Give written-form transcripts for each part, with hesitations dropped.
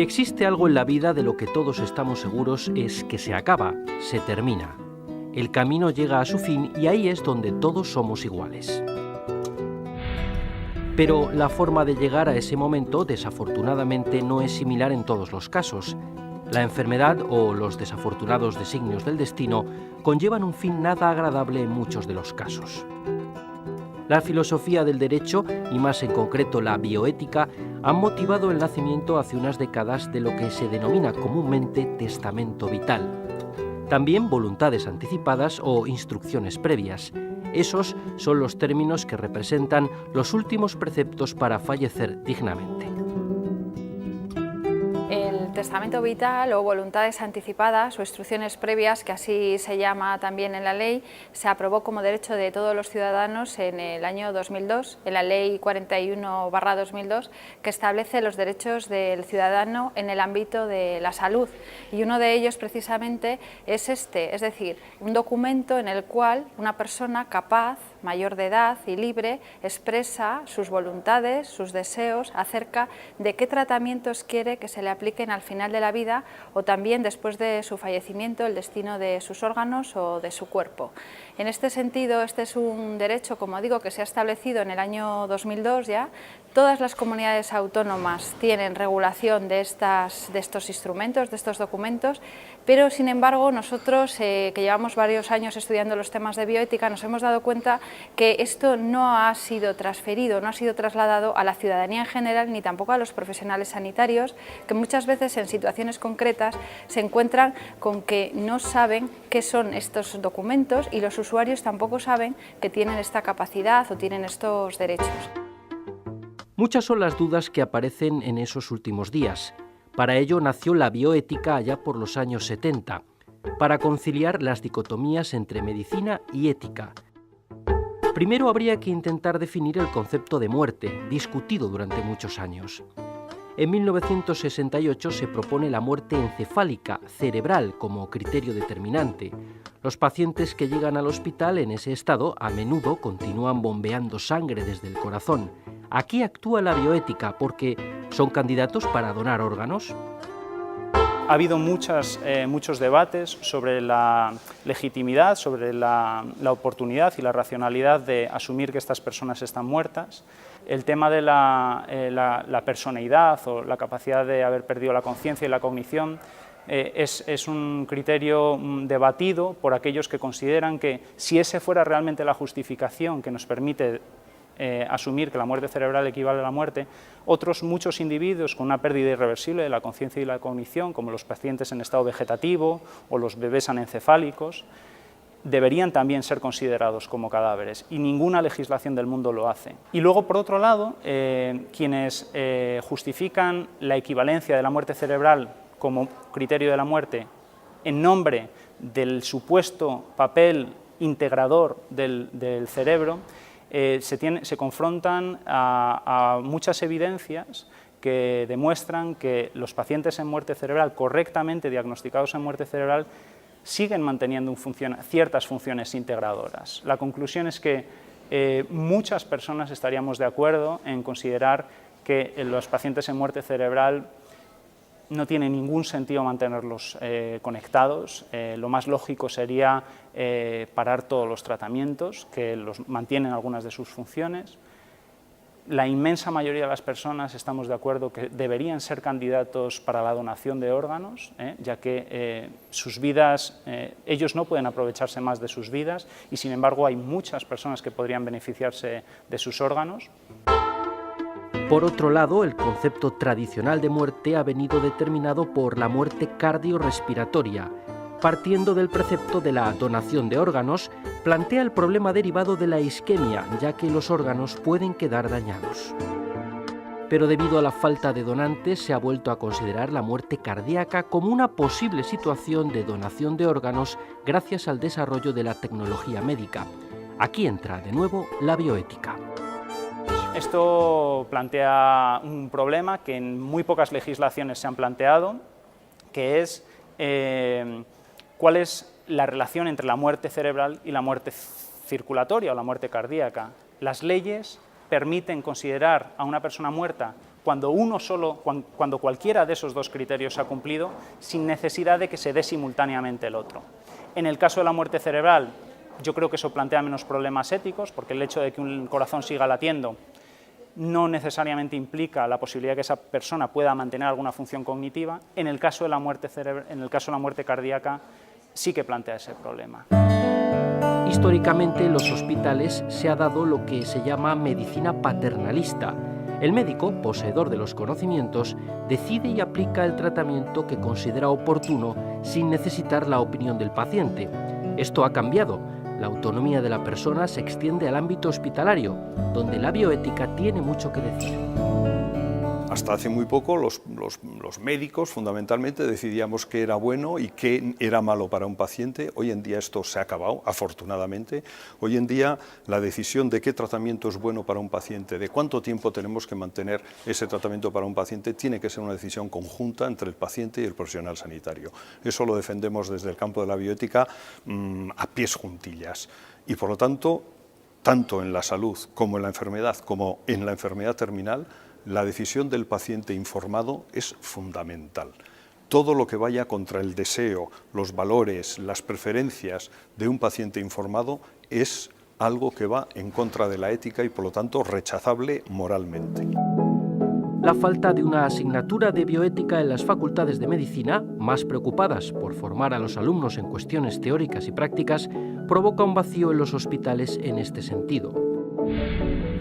Si existe algo en la vida de lo que todos estamos seguros es que se acaba, se termina. El camino llega a su fin y ahí es donde todos somos iguales. Pero la forma de llegar a ese momento, desafortunadamente, no es similar en todos los casos. La enfermedad o los desafortunados designios del destino conllevan un fin nada agradable en muchos de los casos. La filosofía del derecho, y más en concreto la bioética, han motivado el nacimiento hace unas décadas de lo que se denomina comúnmente testamento vital. También voluntades anticipadas o instrucciones previas. Esos son los términos que representan los últimos preceptos para fallecer dignamente. El testamento vital o voluntades anticipadas o instrucciones previas, que así se llama también en la ley, se aprobó como derecho de todos los ciudadanos en el año 2002, en la ley 41/2002, que establece los derechos del ciudadano en el ámbito de la salud. Y uno de ellos precisamente es este, es decir, un documento en el cual una persona capaz, mayor de edad y libre, expresa sus voluntades, sus deseos acerca de qué tratamientos quiere que se le apliquen al final de la vida o también después de su fallecimiento, el destino de sus órganos o de su cuerpo. En este sentido, este es un derecho, como digo, que se ha establecido en el año 2002 ya. Todas las comunidades autónomas tienen regulación de estos instrumentos, de estos documentos, pero sin embargo nosotros, que llevamos varios años estudiando los temas de bioética, nos hemos dado cuenta que esto no ha sido transferido, no ha sido trasladado a la ciudadanía en general ni tampoco a los profesionales sanitarios, que muchas veces en situaciones concretas se encuentran con que no saben qué son estos documentos y los usuarios tampoco saben que tienen esta capacidad o tienen estos derechos. Muchas son las dudas que aparecen en esos últimos días. Para ello nació la bioética allá por los años 70, para conciliar las dicotomías entre medicina y ética. Primero habría que intentar definir el concepto de muerte, discutido durante muchos años. En 1968 se propone la muerte encefálica, cerebral, como criterio determinante. Los pacientes que llegan al hospital en ese estado a menudo continúan bombeando sangre desde el corazón. Aquí actúa la bioética porque son candidatos para donar órganos. Ha habido muchos debates sobre la legitimidad, sobre la oportunidad y la racionalidad de asumir que estas personas están muertas. El tema de la personeidad o la capacidad de haber perdido la conciencia y la cognición es un criterio debatido por aquellos que consideran que si ese fuera realmente la justificación que nos permite asumir que la muerte cerebral equivale a la muerte, muchos individuos con una pérdida irreversible de la conciencia y la cognición, como los pacientes en estado vegetativo o los bebés anencefálicos, deberían también ser considerados como cadáveres, y ninguna legislación del mundo lo hace. Y luego, por otro lado, quienes justifican la equivalencia de la muerte cerebral como criterio de la muerte en nombre del supuesto papel integrador del cerebro, se confrontan a muchas evidencias que demuestran que los pacientes en muerte cerebral, correctamente diagnosticados en muerte cerebral, siguen manteniendo ciertas funciones integradoras. La conclusión es que muchas personas estaríamos de acuerdo en considerar que los pacientes en muerte cerebral no tiene ningún sentido mantenerlos conectados. Lo más lógico sería parar todos los tratamientos que los mantienen algunas de sus funciones. La inmensa mayoría de las personas estamos de acuerdo que deberían ser candidatos para la donación de órganos, ya que sus vidas, ellos no pueden aprovecharse más de sus vidas y sin embargo hay muchas personas que podrían beneficiarse de sus órganos. Por otro lado, el concepto tradicional de muerte ha venido determinado por la muerte cardiorrespiratoria. Partiendo del precepto de la donación de órganos, plantea el problema derivado de la isquemia, ya que los órganos pueden quedar dañados. Pero debido a la falta de donantes, se ha vuelto a considerar la muerte cardíaca como una posible situación de donación de órganos gracias al desarrollo de la tecnología médica. Aquí entra de nuevo la bioética. Esto plantea un problema que en muy pocas legislaciones se han planteado, que es cuál es la relación entre la muerte cerebral y la muerte circulatoria o la muerte cardíaca. Las leyes permiten considerar a una persona muerta cuando cualquiera de esos dos criterios se ha cumplido, sin necesidad de que se dé simultáneamente el otro. En el caso de la muerte cerebral, yo creo que eso plantea menos problemas éticos, porque el hecho de que un corazón siga latiendo no necesariamente implica la posibilidad de que esa persona pueda mantener alguna función cognitiva. En el caso de la muerte cardíaca, sí que plantea ese problema. Históricamente, en los hospitales se ha dado lo que se llama medicina paternalista. El médico, poseedor de los conocimientos, decide y aplica el tratamiento que considera oportuno sin necesitar la opinión del paciente. Esto ha cambiado. La autonomía de la persona se extiende al ámbito hospitalario, donde la bioética tiene mucho que decir. Hasta hace muy poco los médicos fundamentalmente decidíamos qué era bueno y qué era malo para un paciente. Hoy en día esto se ha acabado, afortunadamente. Hoy en día la decisión de qué tratamiento es bueno para un paciente, de cuánto tiempo tenemos que mantener ese tratamiento para un paciente, tiene que ser una decisión conjunta entre el paciente y el profesional sanitario. Eso lo defendemos desde el campo de la bioética a pies juntillas. Y por lo tanto en la salud como en la enfermedad terminal, la decisión del paciente informado es fundamental. Todo lo que vaya contra el deseo, los valores, las preferencias de un paciente informado es algo que va en contra de la ética y por lo tanto rechazable moralmente. La falta de una asignatura de bioética en las facultades de medicina, más preocupadas por formar a los alumnos en cuestiones teóricas y prácticas, provoca un vacío en los hospitales en este sentido.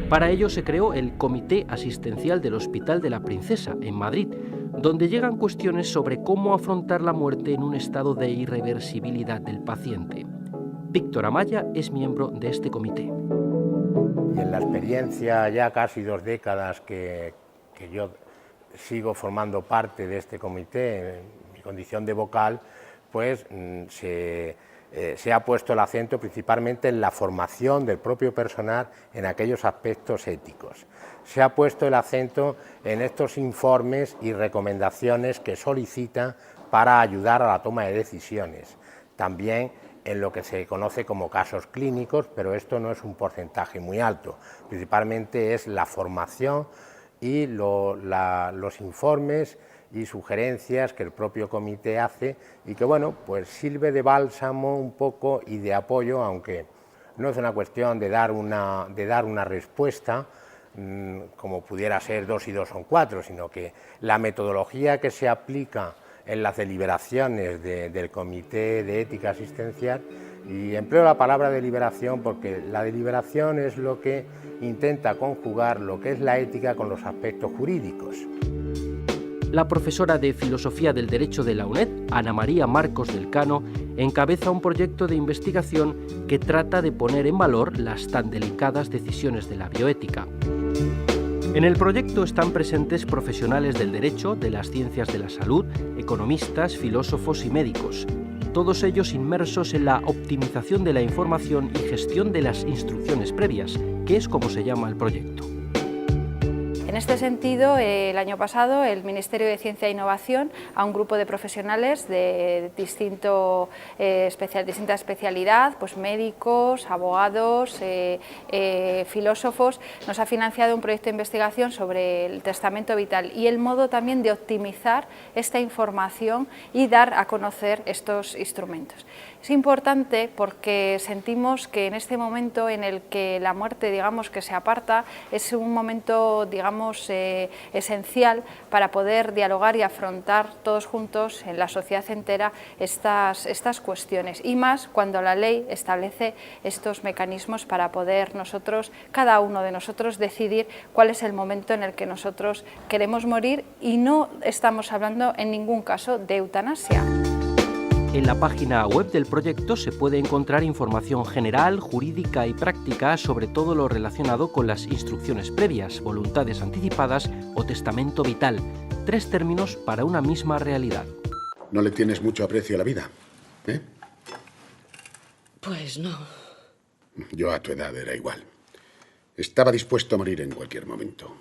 Para ello se creó el Comité Asistencial del Hospital de la Princesa, en Madrid, donde llegan cuestiones sobre cómo afrontar la muerte en un estado de irreversibilidad del paciente. Víctor Amaya es miembro de este comité. Y en la experiencia, ya casi 2 décadas que yo sigo formando parte de este comité, en mi condición de vocal, pues se ha puesto el acento principalmente en la formación del propio personal en aquellos aspectos éticos. Se ha puesto el acento en estos informes y recomendaciones que solicita para ayudar a la toma de decisiones. También en lo que se conoce como casos clínicos, pero esto no es un porcentaje muy alto. Principalmente es la formación y los informes y sugerencias que el propio comité hace y que, bueno, pues sirve de bálsamo un poco y de apoyo, aunque no es una cuestión de dar una respuesta como pudiera ser 2 y 2 son 4, sino que la metodología que se aplica en las deliberaciones del Comité de Ética Asistencial, y empleo la palabra deliberación porque la deliberación es lo que intenta conjugar lo que es la ética con los aspectos jurídicos. La profesora de Filosofía del Derecho de la UNED, Ana María Marcos del Cano, encabeza un proyecto de investigación que trata de poner en valor las tan delicadas decisiones de la bioética. En el proyecto están presentes profesionales del derecho, de las ciencias de la salud, economistas, filósofos y médicos, todos ellos inmersos en la optimización de la información y gestión de las instrucciones previas, que es como se llama el proyecto. En este sentido, el año pasado, el Ministerio de Ciencia e Innovación, a un grupo de profesionales de distinta especialidad, pues médicos, abogados, filósofos, nos ha financiado un proyecto de investigación sobre el testamento vital y el modo también de optimizar esta información y dar a conocer estos instrumentos. Es importante porque sentimos que en este momento en el que la muerte, digamos, que se aparta, es un momento, digamos, esencial para poder dialogar y afrontar todos juntos en la sociedad entera estas cuestiones, y más cuando la ley establece estos mecanismos para poder nosotros, cada uno de nosotros, decidir cuál es el momento en el que nosotros queremos morir, y no estamos hablando en ningún caso de eutanasia. En la página web del proyecto se puede encontrar información general, jurídica y práctica sobre todo lo relacionado con las instrucciones previas, voluntades anticipadas o testamento vital, 3 términos para una misma realidad. ¿No le tienes mucho aprecio a la vida? ¿Eh? Pues no. Yo a tu edad era igual. Estaba dispuesto a morir en cualquier momento.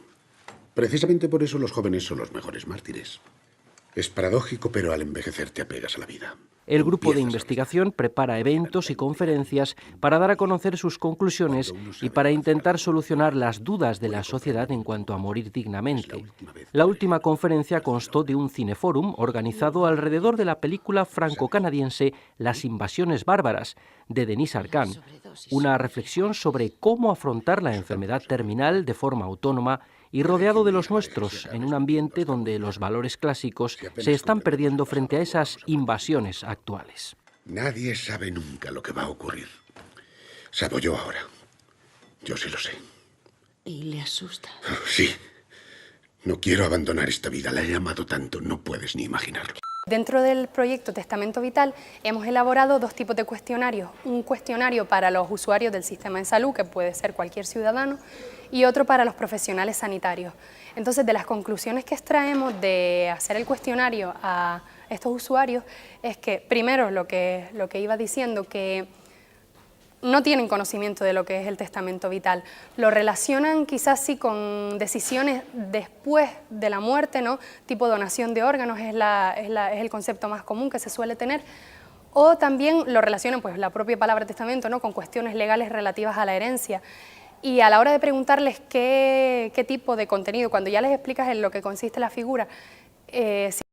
Precisamente por eso los jóvenes son los mejores mártires. Es paradójico, pero al envejecer te apegas a la vida. El grupo de Empiezas a investigación prepara eventos y conferencias para dar a conocer sus conclusiones y para intentar solucionar las dudas de la sociedad en cuanto a morir dignamente. La última conferencia constó de un cineforum organizado alrededor de la película franco-canadiense Las invasiones bárbaras, de Denis Arcand, una reflexión sobre cómo afrontar la enfermedad terminal de forma autónoma y rodeado de los nuestros, en un ambiente donde los valores clásicos se están perdiendo frente a esas invasiones actuales. Nadie sabe nunca lo que va a ocurrir. Salvo yo ahora. Yo sí lo sé. ¿Y le asusta? Sí. No quiero abandonar esta vida. La he amado tanto, no puedes ni imaginarlo. Dentro del proyecto Testamento Vital hemos elaborado dos tipos de cuestionarios. Un cuestionario para los usuarios del sistema de salud, que puede ser cualquier ciudadano, y otro para los profesionales sanitarios. Entonces, de las conclusiones que extraemos de hacer el cuestionario a estos usuarios es que, primero, lo que iba diciendo, que no tienen conocimiento de lo que es el testamento vital. Lo relacionan quizás sí con decisiones después de la muerte, ¿no? Tipo donación de órganos es el concepto más común que se suele tener. O también lo relacionan, pues la propia palabra testamento, ¿no? Con cuestiones legales relativas a la herencia. Y a la hora de preguntarles qué tipo de contenido, cuando ya les explicas en lo que consiste la figura,